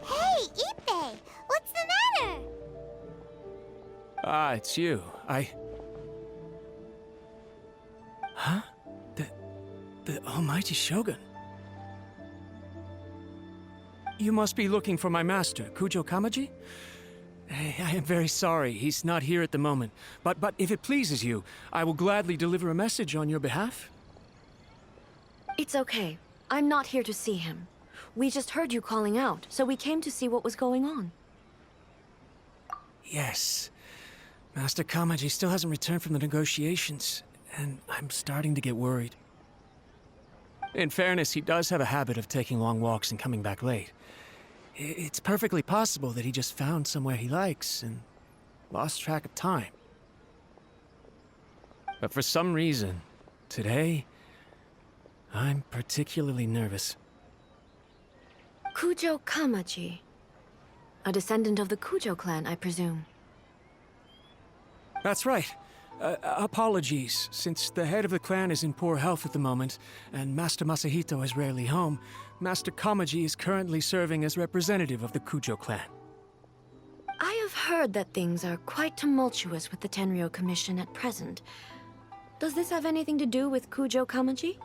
Hey, Ippei! What's the matter? Ah, it's you. Huh? The Almighty Shogun? You must be looking for my master, Kujo Kamaji? I am very sorry, he's not here at the moment. But if it pleases you, I will gladly deliver a message on your behalf. It's okay. I'm not here to see him. We just heard you calling out, so we came to see what was going on. Yes. Master Kamaji still hasn't returned from the negotiations, and I'm starting to get worried. In fairness, he does have a habit of taking long walks and coming back late. It's perfectly possible that he just found somewhere he likes and lost track of time. But for some reason, today, I'm particularly nervous. Kujo Kamaji. A descendant of the Kujo clan, I presume. That's right. Apologies, since the head of the clan is in poor health at the moment, and Master Masahito is rarely home, Master Kamaji is currently serving as representative of the Kujo clan. I have heard that things are quite tumultuous with the Tenryo Commission at present. Does this have anything to do with Kujo Kamaji?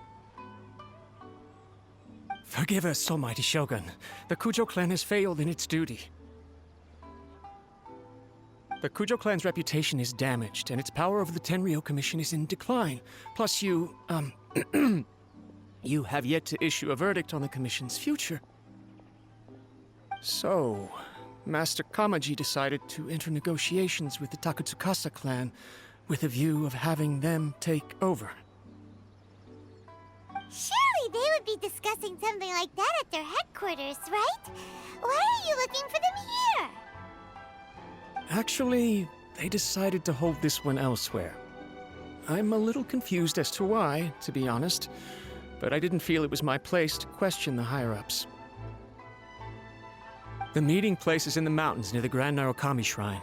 Forgive us, Almighty Shogun. The Kujo clan has failed in its duty. The Kujo clan's reputation is damaged, and its power over the Tenryo Commission is in decline. Plus you have yet to issue a verdict on the Commission's future. So, Master Kamaji decided to enter negotiations with the Takatsukasa clan with a view of having them take over. Surely they would be discussing something like that at their headquarters, right? Why are you looking for them here? Actually, they decided to hold this one elsewhere. I'm a little confused as to why, to be honest, but I didn't feel it was my place to question the higher-ups. The meeting place is in the mountains near the Grand Narukami Shrine.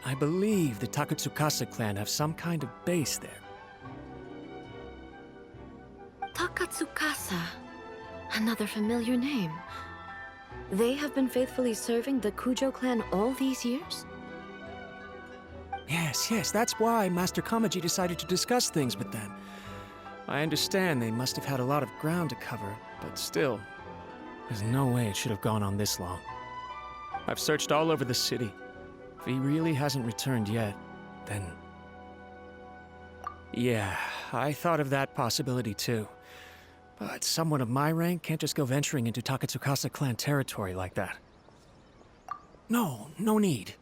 I believe the Takatsukasa clan have some kind of base there. Takatsukasa. Another familiar name. They have been faithfully serving the Kujo clan all these years? Yes, that's why Master Kamaji decided to discuss things with them. I understand they must have had a lot of ground to cover, but still, there's no way it should have gone on this long. I've searched all over the city. If he really hasn't returned yet, then... Yeah, I thought of that possibility too. But someone of my rank can't just go venturing into Takatsukasa clan territory like that. No need.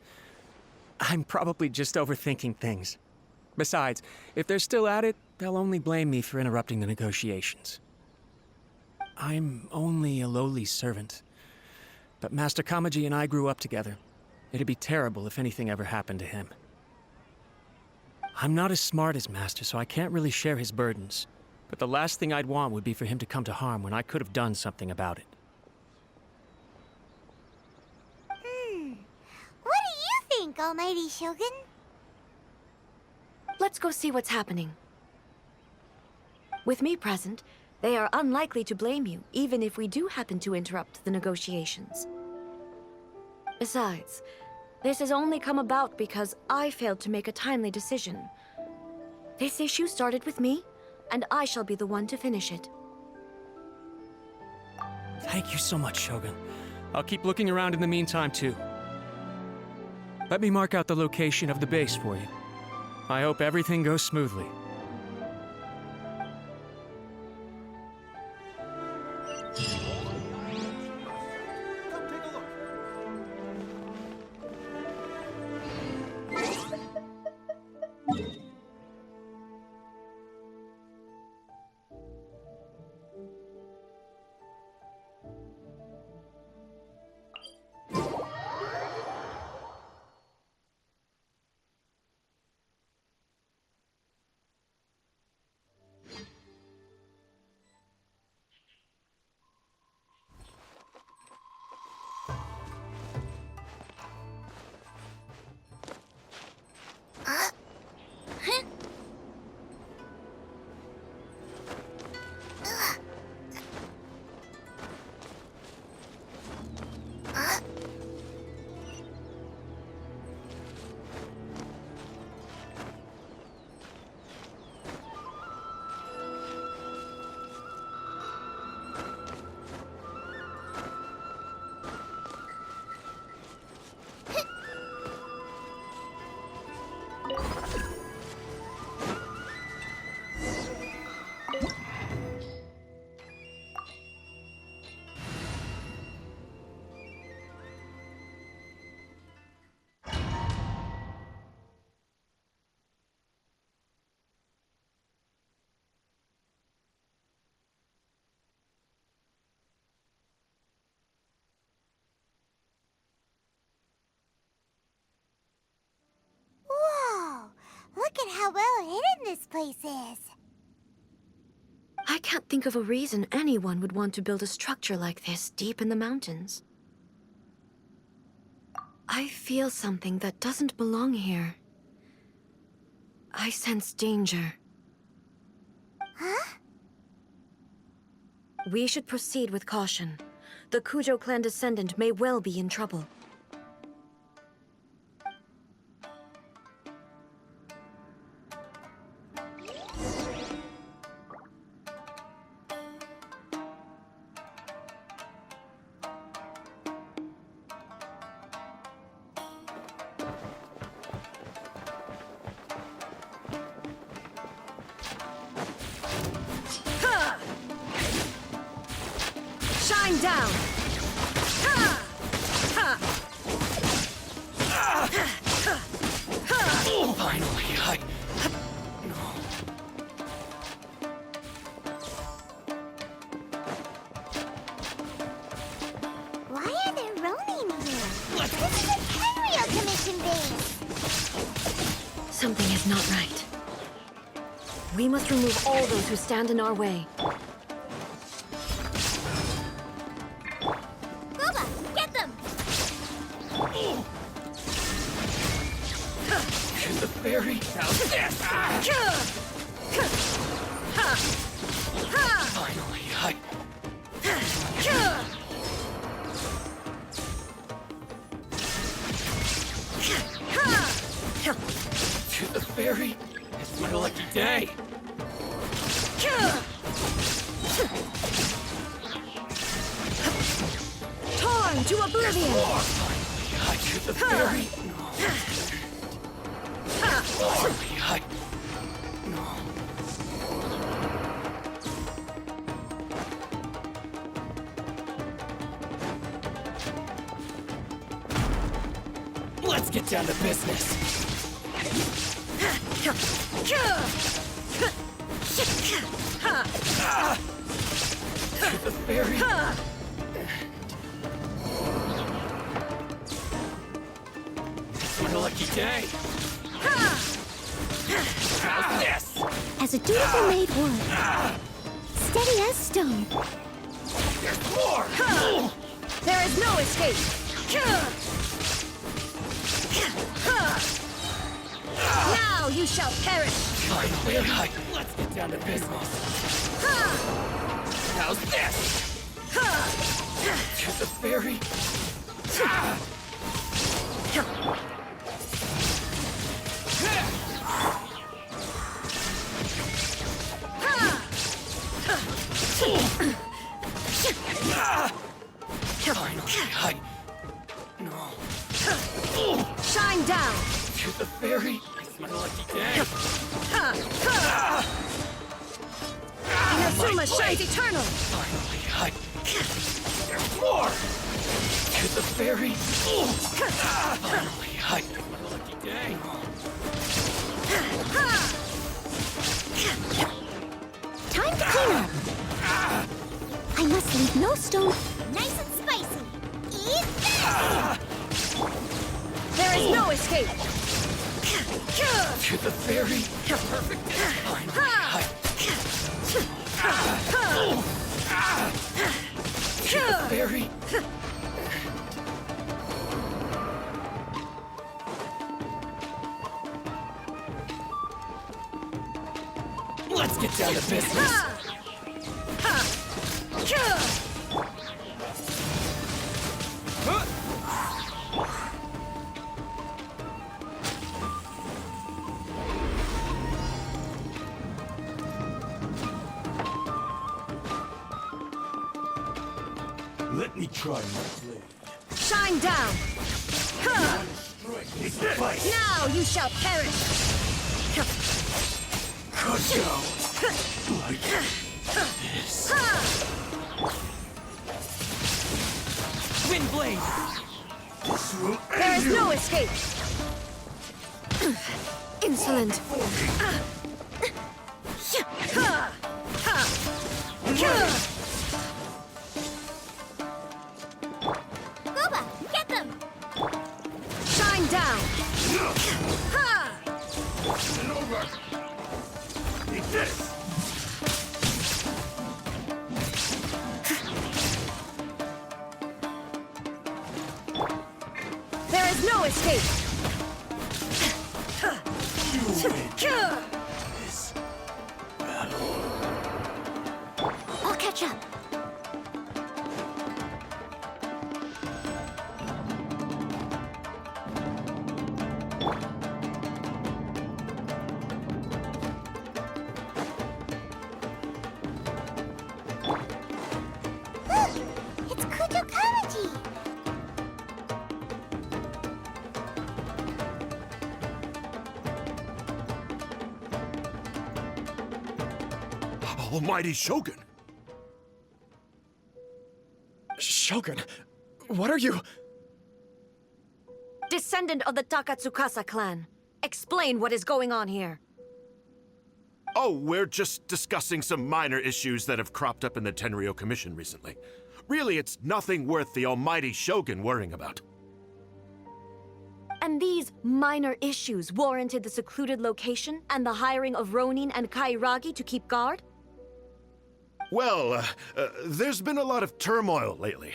I'm probably just overthinking things. Besides, if they're still at it, they'll only blame me for interrupting the negotiations. I'm only a lowly servant. But Master Kamaji and I grew up together. It'd be terrible if anything ever happened to him. I'm not as smart as Master, so I can't really share his burdens. But the last thing I'd want would be for him to come to harm when I could have done something about it. What do you think, Almighty Shogun? Let's go see what's happening. With me present, they are unlikely to blame you, even if we do happen to interrupt the negotiations. Besides, this has only come about because I failed to make a timely decision. This issue started with me, and I shall be the one to finish it. Thank you so much, Shogun. I'll keep looking around in the meantime, too. Let me mark out the location of the base for you. I hope everything goes smoothly. place is. I can't think of a reason anyone would want to build a structure like this deep in the mountains. I feel something that doesn't belong here. I sense danger. Huh? We should proceed with caution. The Kujo clan descendant may well be in trouble. Shine down! Ha! Ha! Finally, No. Why are there Ronin here? This is a Tenryo Commission base! Something is not right. We must remove all those who stand in our way. Boba, get them! And the fairy. How's this? Finally, To the fairy. It's my lucky day. Torn to oblivion! Finally, to the fairy. Finally, No. Let's get down to business. To the fairy. It's my lucky day. How's this? As a dutiful maid would. Steady as stone. There's more! There is no escape! Now you shall perish! Finally, let's get down to business. How's this? To the fairy. Finally, No. Shine down! To the fairy. It's my lucky day. Inazuma shines eternal! Finally, there's more! To the fairy! Finally, it's my lucky day. Time to clean up. I must leave no stone. Nice and spicy. Eat this! There is no escape! To the fairy! Perfect! Finally, to the fairy! Let's get down to business! Let me try my blade. Shine down! Strike is the fight. Now you shall perish! Cut down. Like this. Wind blade! This will There end is you. no escape! Insolent! Boba, get them! Shine down! And over. There's no escape! You win this battle. I'll catch up. It's Kujo Karaji! Almighty Shogun! Shogun, what are you? Descendant of the Takatsukasa clan. Explain what is going on here. Oh, we're just discussing some minor issues that have cropped up in the Tenryo Commission recently. Really, it's nothing worth the almighty Shogun worrying about. And these minor issues warranted the secluded location and the hiring of Ronin and Kairagi to keep guard? Well, there's been a lot of turmoil lately.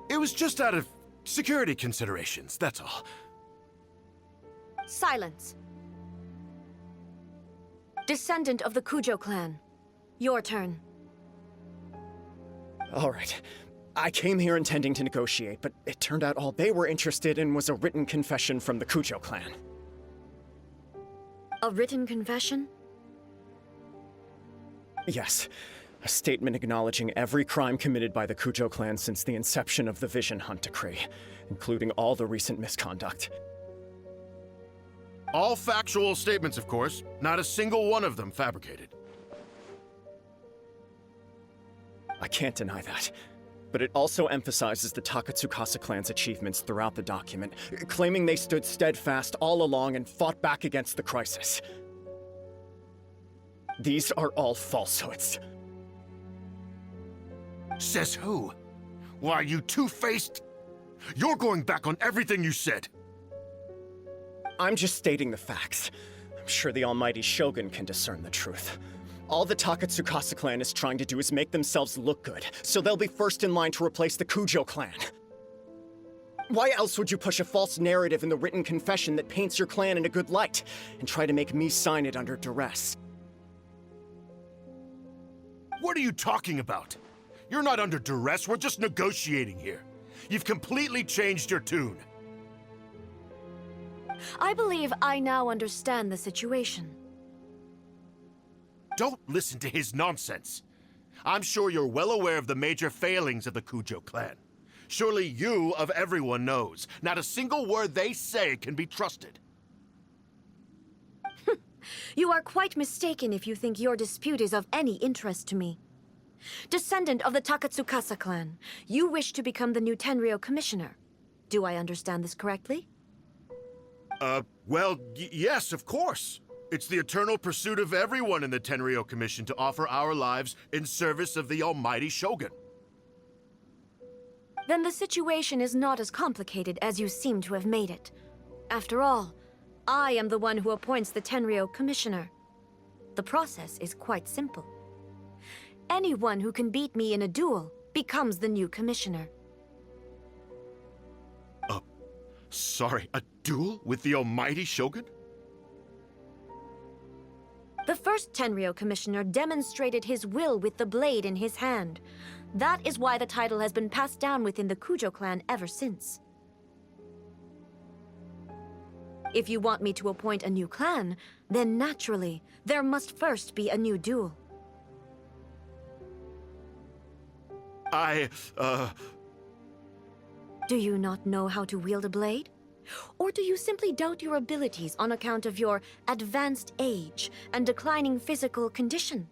It was just out of security considerations, that's all. Silence. Descendant of the Kujo clan. Your turn. All right. I came here intending to negotiate, but it turned out all they were interested in was a written confession from the Kujo clan. A written confession? Yes. A statement acknowledging every crime committed by the Kujo clan since the inception of the Vision Hunt Decree, including all the recent misconduct. All factual statements, of course. Not a single one of them fabricated. I can't deny that. But it also emphasizes the Takatsukasa clan's achievements throughout the document, claiming they stood steadfast all along and fought back against the crisis. These are all falsehoods. Says who? Why, you two-faced? You're going back on everything you said. I'm just stating the facts. I'm sure the almighty Shogun can discern the truth. All the Takatsukasa clan is trying to do is make themselves look good, so they'll be first in line to replace the Kujo clan. Why else would you push a false narrative in the written confession that paints your clan in a good light, and try to make me sign it under duress? What are you talking about? You're not under duress, we're just negotiating here. You've completely changed your tune. I believe I now understand the situation. Don't listen to his nonsense. I'm sure you're well aware of the major failings of the Kujo clan. Surely you, of everyone, knows. Not a single word they say can be trusted. You are quite mistaken if you think your dispute is of any interest to me. Descendant of the Takatsukasa clan, you wish to become the new Tenryo commissioner. Do I understand this correctly? Well, yes, of course. It's the eternal pursuit of everyone in the Tenryo Commission to offer our lives in service of the almighty Shogun. Then the situation is not as complicated as you seem to have made it. After all, I am the one who appoints the Tenryo commissioner. The process is quite simple. Anyone who can beat me in a duel becomes the new commissioner. Sorry, a duel with the almighty Shogun? The first Tenryo commissioner demonstrated his will with the blade in his hand. That is why the title has been passed down within the Kujo clan ever since. If you want me to appoint a new clan, then naturally, there must first be a new duel. Do you not know how to wield a blade? Or do you simply doubt your abilities on account of your advanced age and declining physical condition?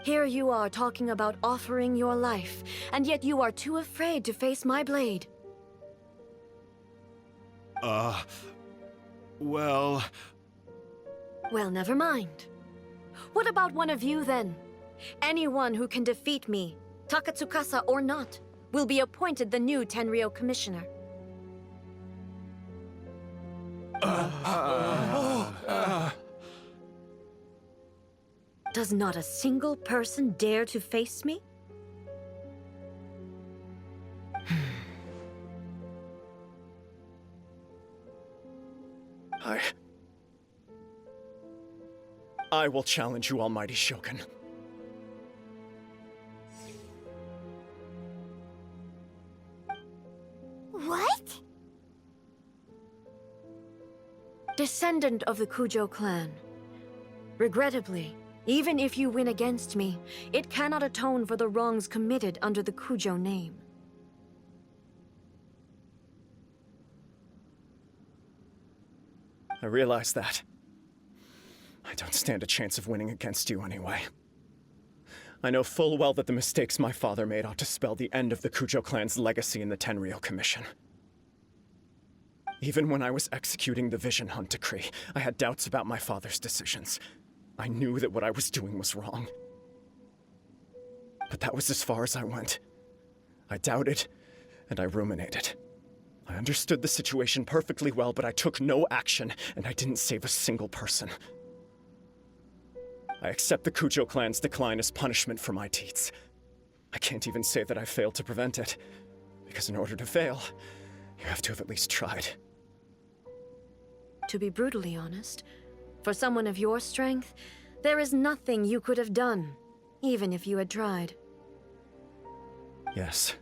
Here you are talking about offering your life, and yet you are too afraid to face my blade. Well, never mind. What about one of you, then? Anyone who can defeat me, Takatsukasa or not, will be appointed the new Tenryo commissioner. Does not a single person dare to face me? I will challenge you, Almighty Shogun. What? Descendant of the Kujo clan. Regrettably, even if you win against me, it cannot atone for the wrongs committed under the Kujo name. I realize that. I don't stand a chance of winning against you anyway. I know full well that the mistakes my father made ought to spell the end of the Kujo clan's legacy in the Tenryou Commission. Even when I was executing the Vision Hunt decree, I had doubts about my father's decisions. I knew that what I was doing was wrong. But that was as far as I went. I doubted, and I ruminated. I understood the situation perfectly well, but I took no action, and I didn't save a single person. I accept the Kujo clan's decline as punishment for my deeds. I can't even say that I failed to prevent it, because in order to fail, you have to have at least tried. To be brutally honest, for someone of your strength, there is nothing you could have done, even if you had tried. Yes.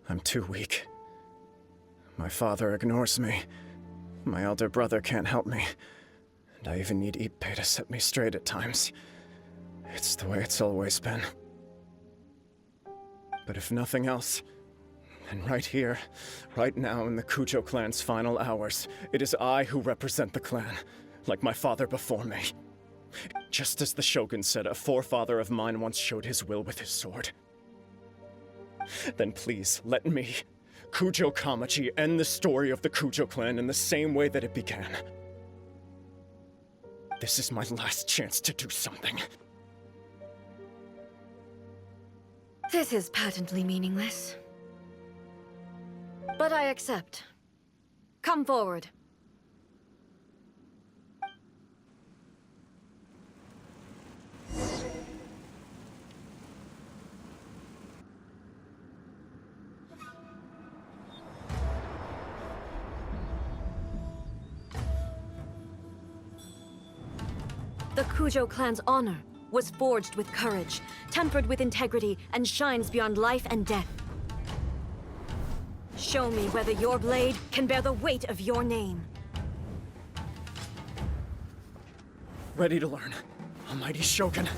I'm too weak. My father ignores me. My elder brother can't help me. And I even need Ippei to set me straight at times. It's the way it's always been. But if nothing else, then right here, right now in the Kujo clan's final hours, it is I who represent the clan, like my father before me. Just as the Shogun said, a forefather of mine once showed his will with his sword. Then please, let me, Kujo Kamaji, end the story of the Kujo clan in the same way that it began. This is my last chance to do something. This is patently meaningless. But I accept. Come forward. The Kujo clan's honor was forged with courage, tempered with integrity, and shines beyond life and death. Show me whether your blade can bear the weight of your name. Ready to learn, Almighty Shogun.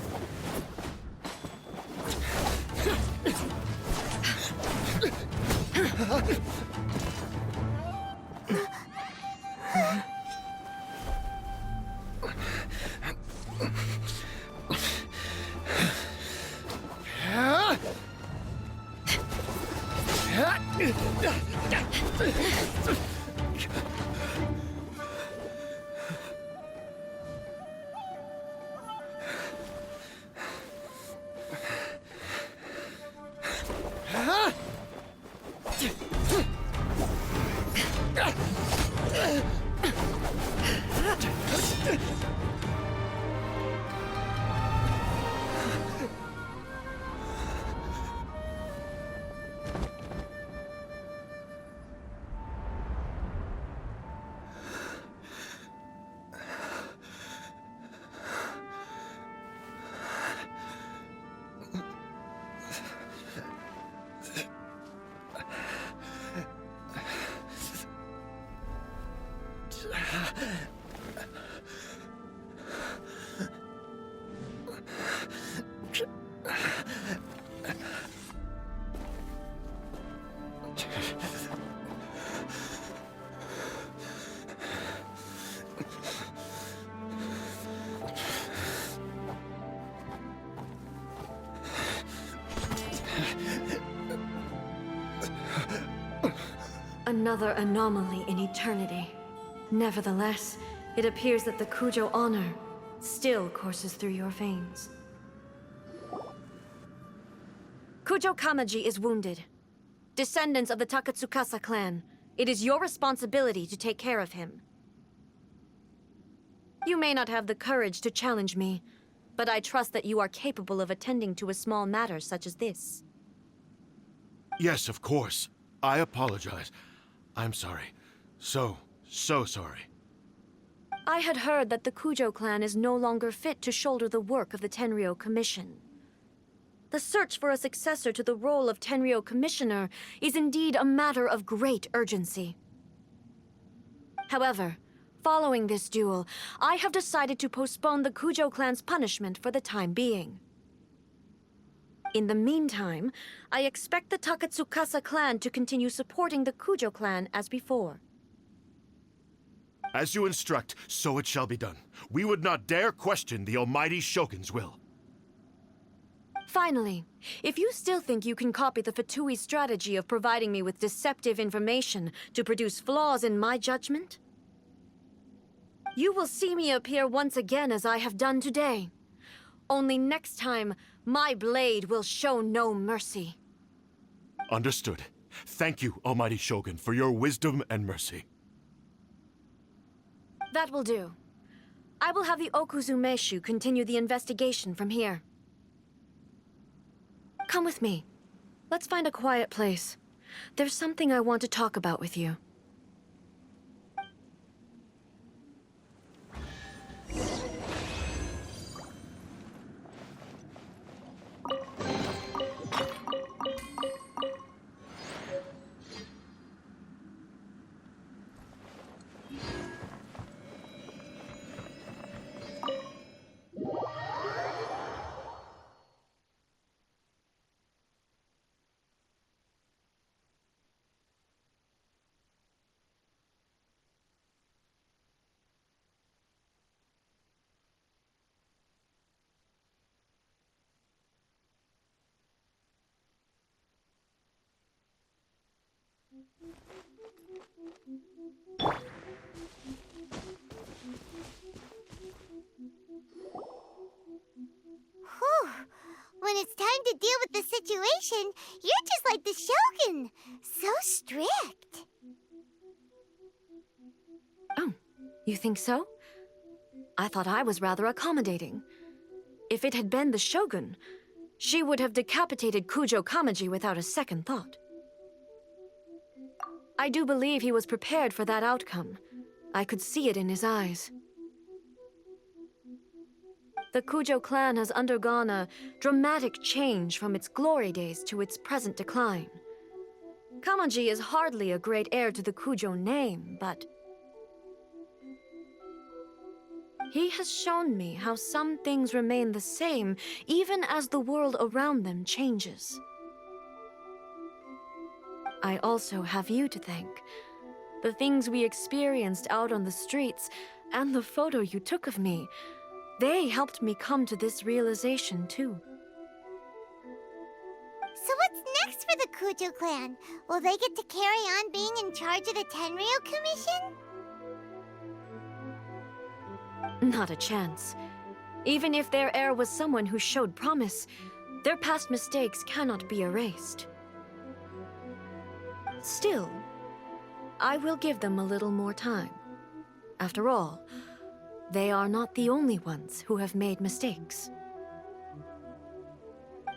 Another anomaly in eternity. Nevertheless, it appears that the Kujo honor still courses through your veins. Kujo Kamaji is wounded. Descendants of the Takatsukasa clan, it is your responsibility to take care of him. You may not have the courage to challenge me, but I trust that you are capable of attending to a small matter such as this. Yes, of course. I apologize. I'm sorry. So sorry. I had heard that the Kujo clan is no longer fit to shoulder the work of the Tenryou Commission. The search for a successor to the role of Tenryou Commissioner is indeed a matter of great urgency. However, following this duel, I have decided to postpone the Kujo clan's punishment for the time being. In the meantime, I expect the Takatsukasa clan to continue supporting the Kujo clan as before. As you instruct, so it shall be done. We would not dare question the almighty Shogun's will. Finally, if you still think you can copy the Fatui strategy of providing me with deceptive information to produce flaws in my judgment, you will see me appear once again as I have done today. Only next time, my blade will show no mercy. Understood. Thank you, almighty Shogun, for your wisdom and mercy. That will do. I will have the Okuzumeshu continue the investigation from here. Come with me. Let's find a quiet place. There's something I want to talk about with you. Whew. When it's time to deal with the situation, you're just like the Shogun. So strict. Oh, you think so? I thought I was rather accommodating. If it had been the Shogun, she would have decapitated Kujo Kamaji without a second thought. I do believe he was prepared for that outcome. I could see it in his eyes. The Kujo clan has undergone a dramatic change from its glory days to its present decline. Kamaji is hardly a great heir to the Kujo name, but he has shown me how some things remain the same even as the world around them changes. I also have you to thank. The things we experienced out on the streets and the photo you took of me, they helped me come to this realization too. So what's next for the Kujo clan? Will they get to carry on being in charge of the Tenryou Commission? Not a chance. Even if their heir was someone who showed promise, their past mistakes cannot be erased. Still, I will give them a little more time. After all, they are not the only ones who have made mistakes.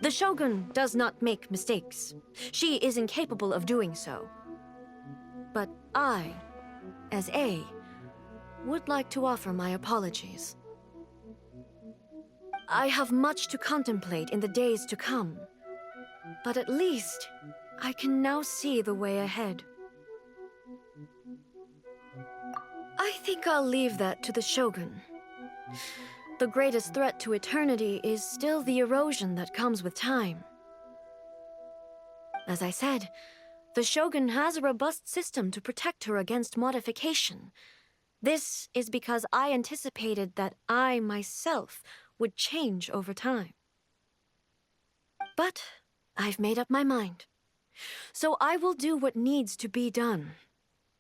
The Shogun does not make mistakes. She is incapable of doing so. But I, as Ei, would like to offer my apologies. I have much to contemplate in the days to come, but at least I can now see the way ahead. I think I'll leave that to the Shogun. The greatest threat to eternity is still the erosion that comes with time. As I said, the Shogun has a robust system to protect her against modification. This is because I anticipated that I myself would change over time. But I've made up my mind. So I will do what needs to be done,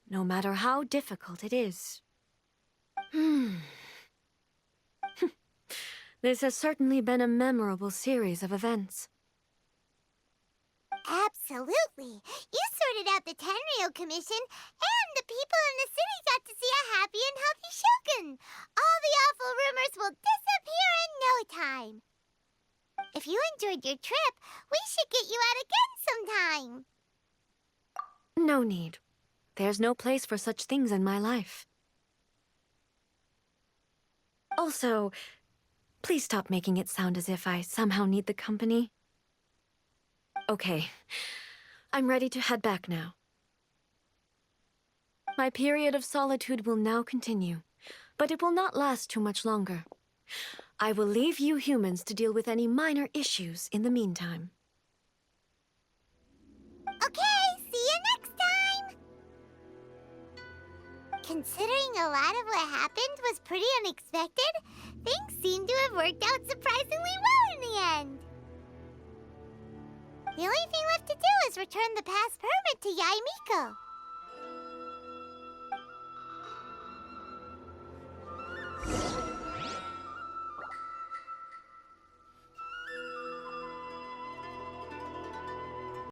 no matter how difficult it is. This has certainly been a memorable series of events. Absolutely. You sorted out the Tenryou Commission, and the people in the city got to see a happy and healthy Shogun. All the awful rumors will disappear in no time. If you enjoyed your trip, we should get you out again sometime. No need. There's no place for such things in my life. Also, please stop making it sound as if I somehow need the company. Okay, I'm ready to head back now. My period of solitude will now continue, but it will not last too much longer. I will leave you humans to deal with any minor issues in the meantime. Okay, see you next time! Considering a lot of what happened was pretty unexpected, things seem to have worked out surprisingly well in the end. The only thing left to do is return the past permit to Yaimiko.